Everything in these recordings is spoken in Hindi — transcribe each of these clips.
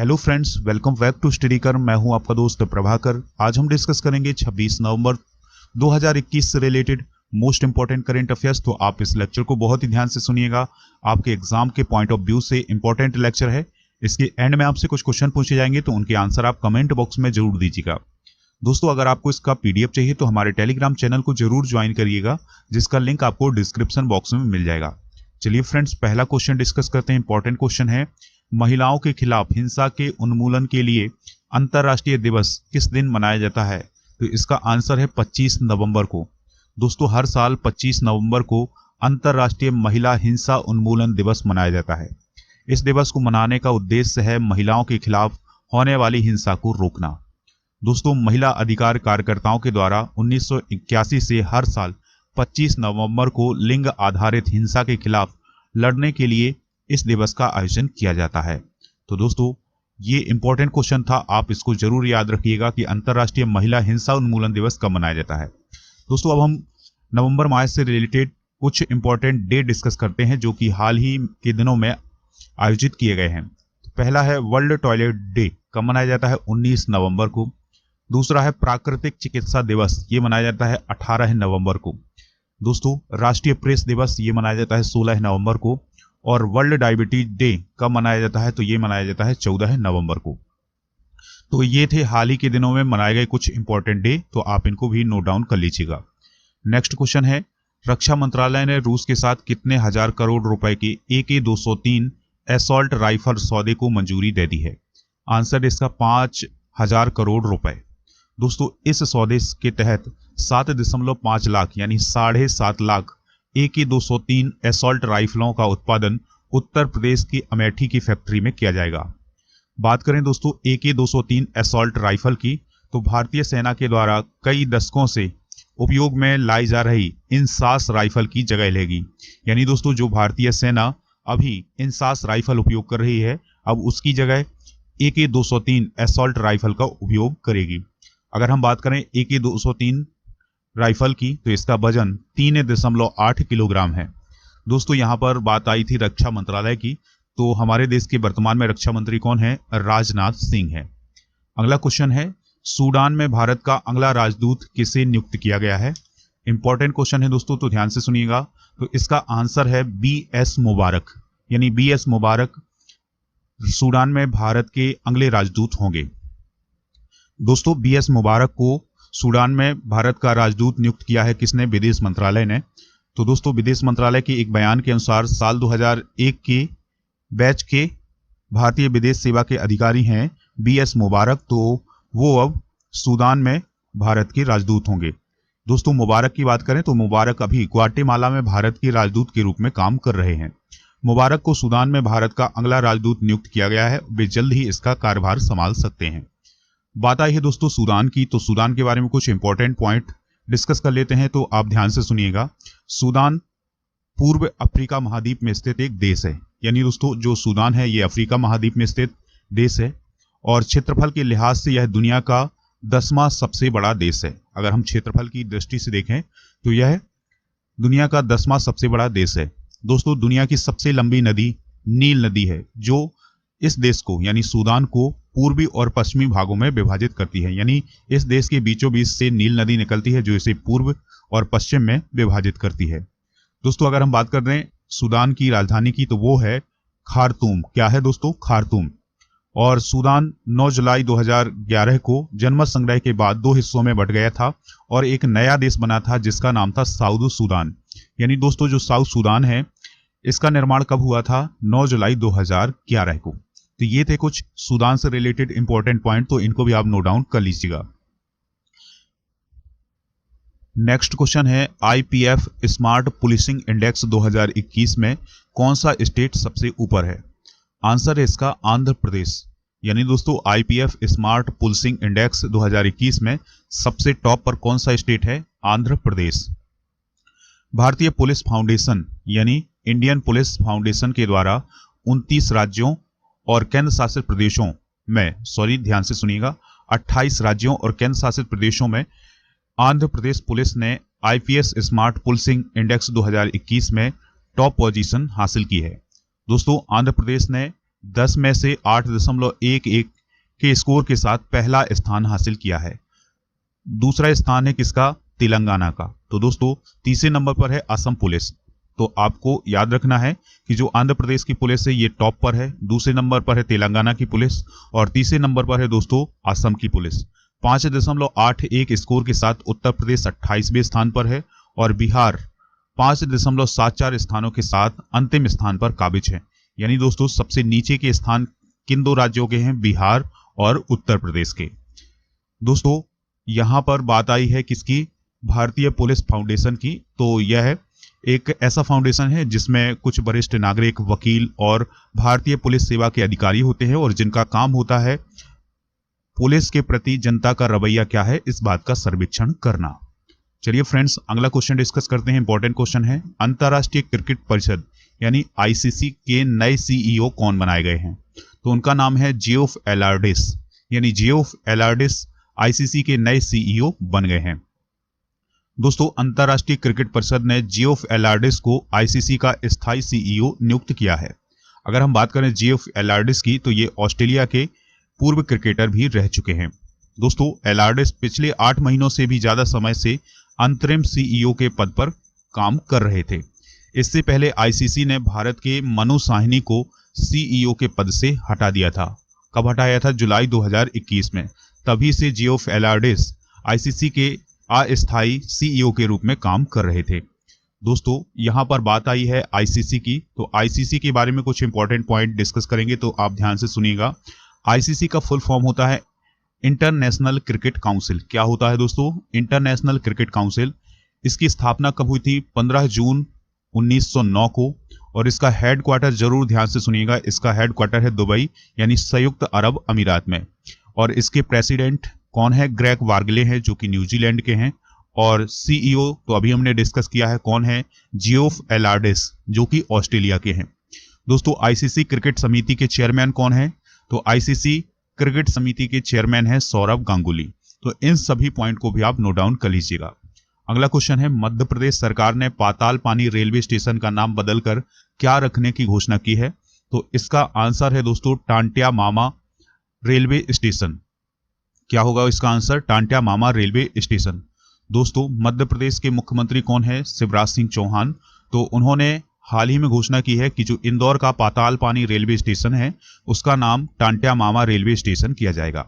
Hello friends, welcome back to study कर। मैं हूं आपका दोस्त प्रभाकर। आज हम डिस्कस करेंगे 26 नवंबर 2021 से related most important current affairs. तो आप इस लेक्चर को बहुत ही ध्यान से सुनिएगा। आपके एग्जाम के पॉइंट ऑफ व्यू से इंपॉर्टेंट लेक्चर है। इसके एंड में आपसे कुछ क्वेश्चन पूछे जाएंगे, तो उनके आंसर आप कमेंट बॉक्स में जरूर दीजिएगा। दोस्तों, अगर आपको इसका पीडीएफ चाहिए तो हमारे टेलीग्राम चैनल को जरूर ज्वाइन करिएगा, जिसका लिंक आपको डिस्क्रिप्शन बॉक्स में मिल जाएगा। चलिए फ्रेंड्स, पहला क्वेश्चन डिस्कस करते हैं। इंपॉर्टेंट क्वेश्चन है, महिलाओं के खिलाफ हिंसा के उन्मूलन के लिए अंतर्राष्ट्रीय दिवस किस दिन मनाया जाता है? तो इसका आंसर है 25 नवंबर को। दोस्तों, हर साल 25 नवंबर को अंतर्राष्ट्रीय महिला हिंसा उन्मूलन दिवस मनाया जाता है। इस दिवस को मनाने का उद्देश्य है महिलाओं के खिलाफ होने वाली हिंसा को रोकना। दोस्तों, महिला अधिकार कार्यकर्ताओं के द्वारा 1981 से हर साल 25 नवंबर को लिंग आधारित हिंसा के खिलाफ लड़ने के लिए इस दिवस का आयोजन किया जाता है। तो दोस्तों, ये इंपॉर्टेंट क्वेश्चन था, आप इसको जरूर याद रखिएगा कि अंतर्राष्ट्रीय महिला हिंसा उन्मूलन दिवस कब मनाया जाता है। दोस्तों, अब हम नवंबर माह से रिलेटेड कुछ इंपॉर्टेंट डे डिस्कस करते हैं, जो कि हाल ही के दिनों में आयोजित किए गए हैं। पहला है वर्ल्ड टॉयलेट डे, कब मनाया जाता है? 19 नवंबर को। दूसरा है प्राकृतिक चिकित्सा दिवस, ये मनाया जाता है 18 नवंबर को। दोस्तों, राष्ट्रीय प्रेस दिवस ये मनाया जाता है 16 नवंबर को। और वर्ल्ड डायबिटीज डे कब मनाया जाता है? तो ये मनाया जाता है 14 नवंबर को। तो ये थे हाल ही के दिनों में मनाए गए कुछ इंपॉर्टेंट डे, तो आप इनको भी नोट डाउन कर लीजिएगा। नेक्स्ट क्वेश्चन है, रक्षा मंत्रालय ने रूस के साथ कितने हजार करोड़ रुपए के AK-203 असॉल्ट राइफल सौदे को मंजूरी दे दी है? आंसर इसका 5,000 करोड़ रुपए। दोस्तों, इस सौदे के तहत 7.5 लाख यानी 7.5 लाख AK-203 असॉल्ट राइफलों का उत्पादन उत्तर प्रदेश की अमेठी की फैक्ट्री में किया जाएगा। बात करें दोस्तों AK-203 असॉल्ट राइफल की, तो भारतीय सेना के द्वारा कई दशकों से उपयोग में लाई जा रही इंसास राइफल की जगह लेगी। यानी दोस्तों, जो भारतीय सेना अभी इंसास राइफल उपयोग कर रही है, अब उसकी जगह AK-203 असॉल्ट राइफल का उपयोग करेगी। अगर हम बात करें AK-203 राइफल की, तो इसका वजन 3.8 किलोग्राम है। दोस्तों, यहाँ पर बात आई थी रक्षा मंत्रालय की, तो हमारे देश के वर्तमान में रक्षा मंत्री कौन है? राजनाथ सिंह है। अगला क्वेश्चन है, सूडान में भारत का अगला राजदूत किसे नियुक्त किया गया है? इंपॉर्टेंट क्वेश्चन है दोस्तों, तो ध्यान से सुनिएगा। तो इसका आंसर है BS मुबारक, यानी BS मुबारक सूडान में भारत के अगले राजदूत होंगे। दोस्तों, BS मुबारक को सूडान में भारत का राजदूत नियुक्त किया है किसने? विदेश मंत्रालय ने। तो दोस्तों, विदेश मंत्रालय के एक बयान के अनुसार साल 2001 के बैच के भारतीय विदेश सेवा के अधिकारी हैं BS मुबारक, तो वो अब सूडान में भारत के राजदूत होंगे। दोस्तों, मुबारक की बात करें तो मुबारक अभी ग्वाटेमाला में भारत के राजदूत के रूप में काम कर रहे हैं। मुबारक को सूडान में भारत का अगला राजदूत नियुक्त किया गया है। वे जल्द ही इसका कार्यभार संभाल सकते हैं। बात आई है दोस्तों सूडान की, तो सूडान के बारे में कुछ इंपॉर्टेंट पॉइंट डिस्कस कर लेते हैं, तो आप ध्यान से सुनिएगा। सूडान पूर्व अफ्रीका महाद्वीप में स्थित एक देश है। यानी दोस्तों, जो सूडान है ये अफ्रीका महाद्वीप में स्थित देश है, और क्षेत्रफल के लिहाज से यह दुनिया का 10वां सबसे बड़ा देश है। अगर हम क्षेत्रफल की दृष्टि से देखें तो यह दुनिया का 10वां सबसे बड़ा देश है। दोस्तों, दुनिया की सबसे लंबी नदी नील नदी है, जो इस देश को यानी सूडान को पूर्वी और पश्चिमी भागों में विभाजित करती है। यानी इस देश के बीचों बीच से नील नदी निकलती है, जो इसे पूर्व और पश्चिम में विभाजित करती है। दोस्तों, अगर हम बात कर रहे हैं सूडान की राजधानी की, तो वो है खार्तूम। क्या है दोस्तों? खार्तूम। और सूडान 9 जुलाई 2011 को जनमत संग्रह के बाद 2 हिस्सों में बंट गया था और एक नया देश बना था, जिसका नाम था साउथ सूडान। यानी दोस्तों, जो साउथ सूडान है, इसका निर्माण कब हुआ था? 9 जुलाई 2011 को। तो ये थे कुछ सूडान से रिलेटेड इंपॉर्टेंट पॉइंट, तो इनको भी आप नोट डाउन कर लीजिएगा। नेक्स्ट क्वेश्चन है, IPF स्मार्ट पुलिसिंग इंडेक्स 2021 में कौन सा स्टेट सबसे ऊपर है? आंसर है इसका आंध्र प्रदेश। यानी दोस्तों, IPF स्मार्ट पुलिसिंग इंडेक्स 2021 में सबसे टॉप पर कौन सा स्टेट है? आंध्र प्रदेश। भारतीय पुलिस फाउंडेशन यानी इंडियन पुलिस फाउंडेशन के द्वारा 29 राज्यों और केंद्र शासित प्रदेशों में, ध्यान से सुनिएगा, 28 राज्यों और केंद्र शासित प्रदेशों में आंध्र प्रदेश पुलिस ने IPS स्मार्ट पुलिसिंग इंडेक्स 2021 में टॉप पोजीशन हासिल की है। दोस्तों, आंध्र प्रदेश ने 10 में से 8.11 के स्कोर के साथ पहला स्थान हासिल किया है। दूसरा स्थान है किसका? तेलंगाना का। तो दोस्तों तीसरे नंबर पर है असम पुलिस। तो आपको याद रखना है कि जो आंध्र प्रदेश की पुलिस है ये टॉप पर है, दूसरे नंबर पर है तेलंगाना की पुलिस और तीसरे नंबर पर है दोस्तों असम की पुलिस। 5.81 स्कोर के साथ उत्तर प्रदेश 28वें स्थान पर है और बिहार 5.74 स्थानों के साथ अंतिम स्थान पर काबिज है। यानी दोस्तों सबसे नीचे के स्थान किन दो राज्यों के हैं? बिहार और उत्तर प्रदेश के। दोस्तों यहां पर बात आई है किसकी? भारतीय पुलिस फाउंडेशन की। तो यह एक ऐसा फाउंडेशन है जिसमें कुछ वरिष्ठ नागरिक, वकील और भारतीय पुलिस सेवा के अधिकारी होते हैं और जिनका काम होता है पुलिस के प्रति जनता का रवैया क्या है इस बात का सर्वेक्षण करना। चलिए फ्रेंड्स अगला क्वेश्चन डिस्कस करते हैं। इंपॉर्टेंट क्वेश्चन है, अंतर्राष्ट्रीय क्रिकेट परिषद यानी आईसीसी के नए सीईओ कौन बनाए गए हैं? तो उनका नाम है जियोफ एलार्डिस। यानी जियोफ एलार्डिस आईसीसी के नए सीईओ बन गए हैं। दोस्तों अंतर्राष्ट्रीय क्रिकेट परिषद ने जियोफ एलार्डिस को आईसीसी का स्थायी सीईओ नियुक्त किया है। अगर हम बात करें जियोफ एलार्डिस की तो ये ऑस्ट्रेलिया के पूर्व क्रिकेटर भी रह चुके हैं। दोस्तों एलार्डिस पिछले 8 महीनों से भी ज्यादा समय से अंतरिम सीईओ के पद पर काम कर रहे थे। इससे पहले आईसीसी ने भारत के मनु साहनी को सीईओ के पद से हटा दिया था। कब हटाया था? जुलाई 2021 में। तभी से जियोफ एलार्डिस आईसीसी के अस्थायी सीईओ के रूप में काम कर रहे थे। दोस्तों यहां पर बात आई है आईसीसी की। तो आईसीसी के बारे में कुछ इंपॉर्टेंट पॉइंट डिस्कस करेंगे, तो आप ध्यान से सुनिएगा। आईसीसी का फुल फॉर्म होता है इंटरनेशनल क्रिकेट काउंसिल। क्या होता है दोस्तों? International cricket council. इसकी स्थापना कब हुई थी? 15 जून 1909 को। और इसका हेडक्वार्टर जरूर ध्यान से सुनिएगा, इसका हेडक्वार्टर है दुबई यानी संयुक्त अरब अमीरात में। और इसके प्रेसिडेंट कौन है? ग्रेग वार्गले हैं जो कि न्यूजीलैंड के हैं। और सीईओ तो अभी हमने डिस्कस किया है, कौन है? जियोफ एलार्डिस जो कि ऑस्ट्रेलिया के हैं। दोस्तों आईसीसी क्रिकेट समिति के चेयरमैन कौन है? तो आईसीसी क्रिकेट समिति के चेयरमैन है सौरव गांगुली। तो इन सभी पॉइंट को भी आप नोट डाउन कर लीजिएगा। अगला क्वेश्चन है, मध्य प्रदेश सरकार ने पाताल पानी रेलवे स्टेशन का नाम बदलकर क्या रखने की घोषणा की है? तो इसका आंसर है दोस्तों टांट्या मामा रेलवे स्टेशन। क्या होगा इसका आंसर? टांट्या मामा रेलवे स्टेशन। दोस्तों मध्य प्रदेश के मुख्यमंत्री कौन है? शिवराज सिंह चौहान। तो उन्होंने हाल ही में घोषणा की है कि जो इंदौर का पाताल पानी रेलवे स्टेशन है उसका नाम टांट्या मामा रेलवे स्टेशन किया जाएगा।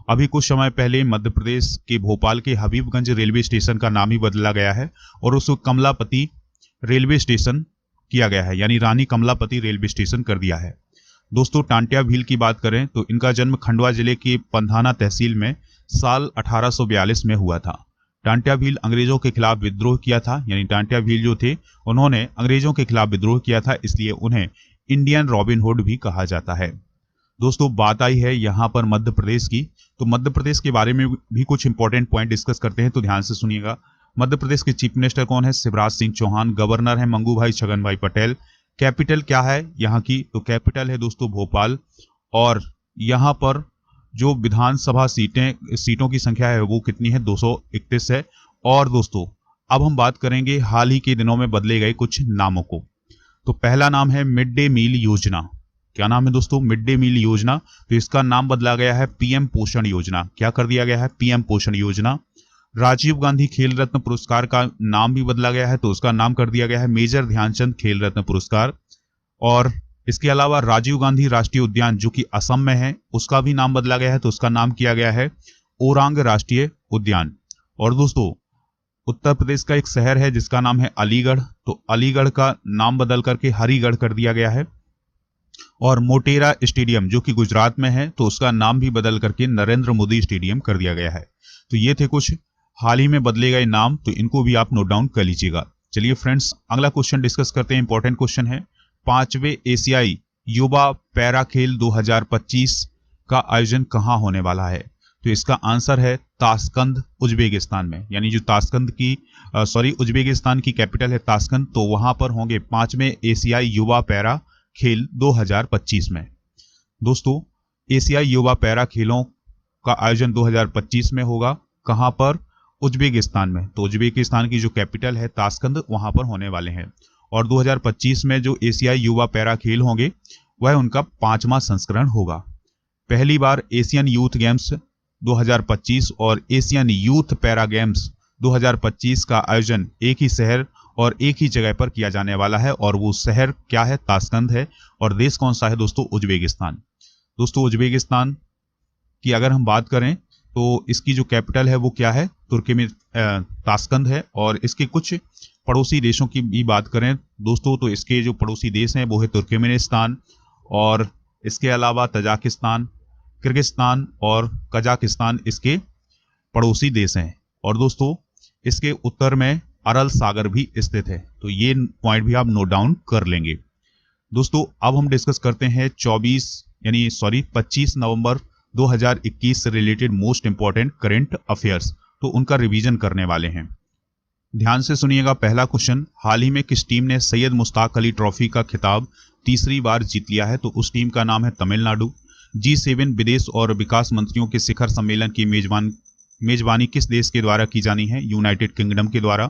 अभी कुछ समय पहले मध्य प्रदेश के भोपाल के हबीबगंज रेलवे स्टेशन का नाम ही बदला गया है और उसको कमलापति रेलवे स्टेशन किया गया है, यानी रानी कमलापति रेलवे स्टेशन कर दिया है। दोस्तों टांट्या भील की बात करें तो इनका जन्म खंडवा जिले के पंधाना तहसील में साल 1842 में हुआ था। टांट्या भील अंग्रेजों के खिलाफ विद्रोह किया था, यानी टांट्या भील जो थे उन्होंने अंग्रेजों के खिलाफ विद्रोह किया था, इसलिए उन्हें इंडियन रॉबिन हुड भी कहा जाता है। दोस्तों बात आई है यहाँ पर मध्य प्रदेश की। तो मध्य प्रदेश के बारे में भी कुछ इंपॉर्टेंट पॉइंट डिस्कस करते हैं, तो ध्यान से सुनिएगा। मध्य प्रदेश के चीफ मिनिस्टर कौन है? शिवराज सिंह चौहान। गवर्नर है मंगू भाई छगन भाई पटेल। कैपिटल क्या है यहाँ की? तो कैपिटल है दोस्तों भोपाल। और यहाँ पर जो विधानसभा सीटों की संख्या है वो कितनी है? 231 है। और दोस्तों अब हम बात करेंगे हाल ही के दिनों में बदले गए कुछ नामों को। तो पहला नाम है मिड डे मील योजना। क्या नाम है दोस्तों? मिड डे मील योजना। तो इसका नाम बदला गया है पीएम पोषण योजना। क्या कर दिया गया है? पीएम पोषण योजना। राजीव गांधी खेल रत्न पुरस्कार का नाम भी बदला गया है, तो उसका नाम कर दिया गया है मेजर ध्यानचंद खेल रत्न पुरस्कार। और इसके अलावा राजीव गांधी राष्ट्रीय उद्यान जो कि असम में है उसका भी नाम बदला गया है, तो उसका नाम किया गया है ओरांग राष्ट्रीय उद्यान। और दोस्तों उत्तर प्रदेश का एक शहर है जिसका नाम है अलीगढ़, तो अलीगढ़ का नाम बदल करके हरिगढ़ कर दिया गया है। और मोटेरा स्टेडियम जो कि गुजरात में है तो उसका नाम भी बदल करके नरेंद्र मोदी स्टेडियम कर दिया गया है। तो ये थे कुछ हाल ही में बदले गए नाम, तो इनको भी आप नोट डाउन कर लीजिएगा। चलिए फ्रेंड्स अगला क्वेश्चन डिस्कस करते हैं। इंपॉर्टेंट क्वेश्चन है, 5वें एशियाई युवा पैरा खेल 2025 का आयोजन कहां होने वाला है? तो इसका आंसर है ताशकंद उज्बेकिस्तान में। यानी जो ताशकंद की उज्बेकिस्तान की कैपिटल है ताशकंद, तो वहां पर होंगे 5वें एशियाई युवा पैरा खेल 2025 में। दोस्तों एशियाई युवा पैरा खेलों का आयोजन 2025 में होगा। कहां पर? उज्बेकिस्तान में। तो उज्बेकिस्तान की जो कैपिटल है ताशकंद वहां पर होने वाले हैं। और 2025 में जो एशियाई युवा पैरा खेल होंगे वह उनका 5वां संस्करण होगा। पहली बार एशियन यूथ गेम्स 2025 और एशियन यूथ पैरा गेम्स 2025 का आयोजन एक ही शहर और एक ही जगह पर किया जाने वाला है, और वो शहर क्या है? ताशकंद है। और देश कौन सा है दोस्तों? उज्बेकिस्तान। दोस्तों उज्बेकिस्तान की अगर हम बात करें तो इसकी जो कैपिटल है वो क्या है? ताशकंद है। और इसके कुछ पड़ोसी देशों की भी बात करें दोस्तों तो इसके जो पड़ोसी देश हैं वो है तुर्कमेनिस्तान, और इसके अलावा तजाकिस्तान, किर्गिस्तान और कजाकिस्तान इसके पड़ोसी देश हैं। और दोस्तों इसके उत्तर में अरल सागर भी स्थित है। तो ये पॉइंट भी आप नोट डाउन कर लेंगे। दोस्तों अब हम डिस्कस करते हैं 25 नवंबर 2021 से related most important current affairs. तो उनका रिवीजन करने वाले हैं। ध्यान से सुनिएगा। पहला क्वेश्चन, हाल ही में किस टीम ने सैयद मुश्ताक अली ट्रॉफी का खिताब तीसरी बार जीत लिया है? तो उस टीम का नाम है तमिलनाडु। G7 विदेश और विकास मंत्रियों के शिखर सम्मेलन की मेजबानी किस देश के द्वारा की जानी है? यूनाइटेड किंगडम के द्वारा।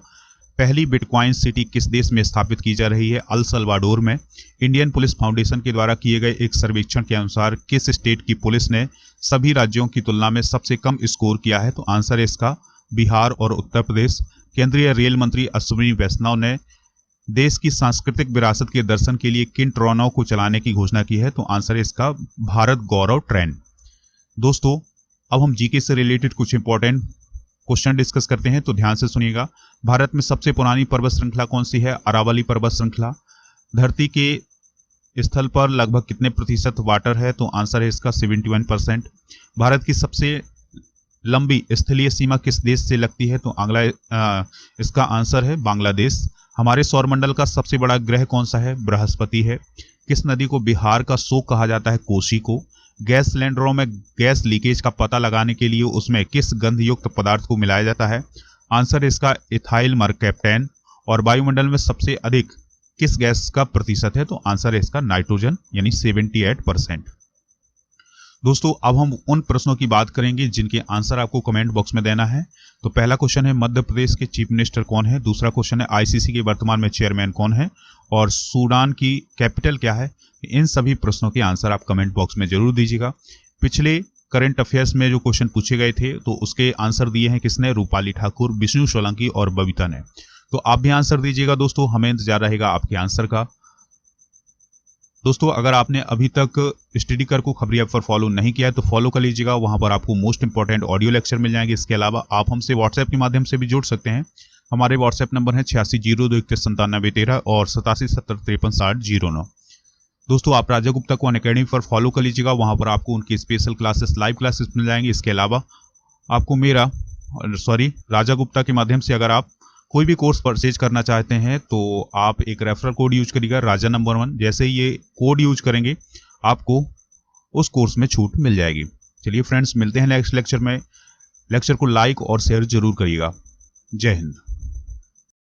पहली बिटकॉइन सिटी किस देश में स्थापित की जा रही है? अल सल्वाडोर में। इंडियन पुलिस फाउंडेशन के द्वारा किए गए एक सर्वेक्षण के अनुसार किस स्टेट की पुलिस ने सभी राज्यों की तुलना में सबसे कम स्कोर किया है? तो आंसर है इसका बिहार और उत्तर प्रदेश। केंद्रीय रेल मंत्री अश्विनी वैष्णव ने देश की सांस्कृतिक विरासत के दर्शन के लिए किन ट्रेनों को चलाने की घोषणा की है? तो आंसर है इसका भारत गौरव ट्रेन। दोस्तों अब हम जीके से रिलेटेड कुछ इंपॉर्टेंट क्वेश्चन डिस्कस करते हैं, तो ध्यान से सुनिएगा। भारत में सबसे पुरानी पर्वत श्रृंखला कौन सी है? अरावली पर्वत श्रृंखला। धरती के स्थल पर लगभग कितने प्रतिशत वाटर है? तो आंसर है इसका 71%। भारत की सबसे लंबी स्थलीय सीमा किस देश से लगती है? तो इसका आंसर है बांग्लादेश। हमारे सौरमंडल का सबसे बड़ा ग्रह कौन सा है? बृहस्पति है। किस नदी को बिहार का शोक कहा जाता है? कोसी को। गैस सिलेंडरों में गैस लीकेज का पता लगाने के लिए उसमें किस गंध युक्त पदार्थ को मिलाया जाता है? आंसर है इसका इथाइल मरकैप्टेन। और वायुमंडल में सबसे अधिक किस गैस का प्रतिशत है? तो आंसर है इसका नाइट्रोजन, यानी 78%। दोस्तों अब हम उन प्रश्नों की बात करेंगे जिनके आंसर आपको कमेंट बॉक्स में देना है। तो पहला क्वेश्चन है मध्य प्रदेश के चीफ मिनिस्टर कौन है? दूसरा क्वेश्चन है आईसीसी के वर्तमान में चेयरमैन कौन है? और सूडान की कैपिटल क्या है? इन सभी प्रश्नों के आंसर आप कमेंट बॉक्स में जरूर दीजिएगा। पिछले करंट अफेयर्स में जो क्वेश्चन पूछे गए थे तो उसके आंसर दिए हैं किसने? रूपाली ठाकुर, विष्णु सोलंकी और बबीता ने। तो आप भी आंसर दीजिएगा दोस्तों, हमें इंतजार रहेगा आपके आंसर का। दोस्तों अगर आपने अभी तक स्टडी कर को खबरी ऐप पर फॉलो नहीं किया है तो फॉलो कर लीजिएगा। वहां पर आपको मोस्ट इंपॉर्टेंट ऑडियो लेक्चर मिल जाएंगे। इसके अलावा आप हमसे व्हाट्सएप के माध्यम से भी जुड़ सकते हैं। हमारे व्हाट्सएप नंबर है 8602319713 और 8770536009। दोस्तों आप राजा गुप्ता को अनअकैडमी पर फॉलो कर लीजिएगा। वहां पर आपको उनकी स्पेशल क्लासेस, लाइव क्लासेस मिल जाएंगे। इसके अलावा आपको राजा गुप्ता के माध्यम से अगर आप कोई भी कोर्स परचेज करना चाहते हैं तो आप एक रेफरल कोड यूज करिएगा, राजा नंबर 1। जैसे ही ये कोड यूज करेंगे आपको उस कोर्स में छूट मिल जाएगी। चलिए फ्रेंड्स, मिलते हैं नेक्स्ट लेक्चर में। लेक्चर को लाइक और शेयर जरूर करिएगा। जय हिंद।